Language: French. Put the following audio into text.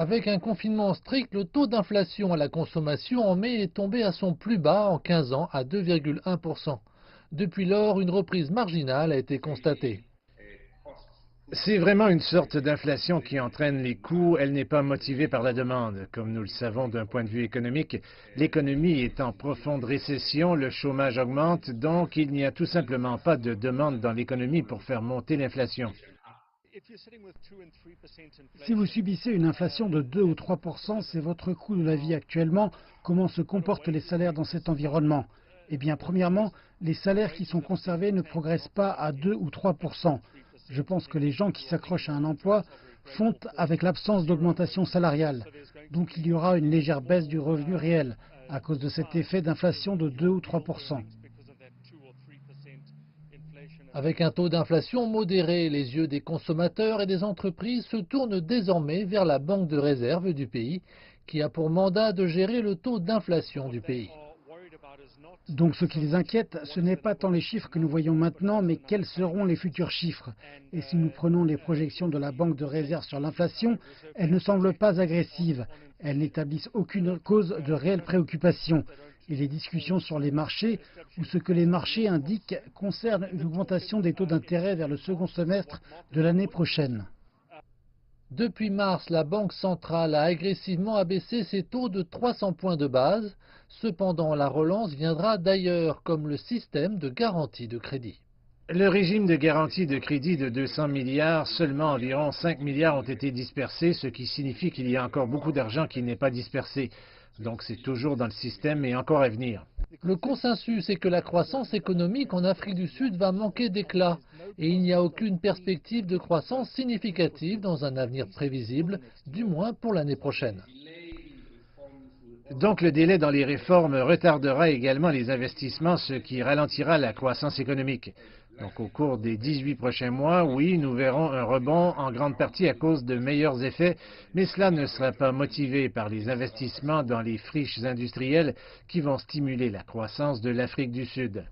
Avec un confinement strict, le taux d'inflation à la consommation en mai est tombé à son plus bas en 15 ans, à 2,1%. Depuis lors, une reprise marginale a été constatée. C'est vraiment une sorte d'inflation qui entraîne les coûts. Elle n'est pas motivée par la demande. Comme nous le savons d'un point de vue économique, l'économie est en profonde récession, le chômage augmente, donc il n'y a tout simplement pas de demande dans l'économie pour faire monter l'inflation. Si vous subissez une inflation de 2 ou 3 c'est votre coût de la vie actuellement. Comment se comportent les salaires dans cet environnement? Eh bien, premièrement, les salaires qui sont conservés ne progressent pas à 2 ou 3 Je pense que les gens qui s'accrochent à un emploi font avec l'absence d'augmentation salariale. Donc il y aura une légère baisse du revenu réel à cause de cet effet d'inflation de 2 ou 3 Avec un taux d'inflation modéré, les yeux des consommateurs et des entreprises se tournent désormais vers la Banque de réserve du pays, qui a pour mandat de gérer le taux d'inflation du pays. Donc ce qui les inquiète, ce n'est pas tant les chiffres que nous voyons maintenant, mais quels seront les futurs chiffres. Et si nous prenons les projections de la Banque de réserve sur l'inflation, elles ne semblent pas agressives. Elles n'établissent aucune cause de réelle préoccupation. Et les discussions sur les marchés, ou ce que les marchés indiquent, concernent une augmentation des taux d'intérêt vers le second semestre de l'année prochaine. Depuis mars, la Banque centrale a agressivement abaissé ses taux de 300 points de base. Cependant, la relance viendra d'ailleurs, comme le système de garantie de crédit. Le régime de garantie de crédit de 200 milliards, seulement environ 5 milliards ont été dispersés, ce qui signifie qu'il y a encore beaucoup d'argent qui n'est pas dispersé. Donc c'est toujours dans le système et encore à venir. Le consensus est que la croissance économique en Afrique du Sud va manquer d'éclat et il n'y a aucune perspective de croissance significative dans un avenir prévisible, du moins pour l'année prochaine. Donc le délai dans les réformes retardera également les investissements, ce qui ralentira la croissance économique. Donc au cours des 18 prochains mois, oui, nous verrons un rebond en grande partie à cause de meilleurs effets, mais cela ne sera pas motivé par les investissements dans les friches industrielles qui vont stimuler la croissance de l'Afrique du Sud.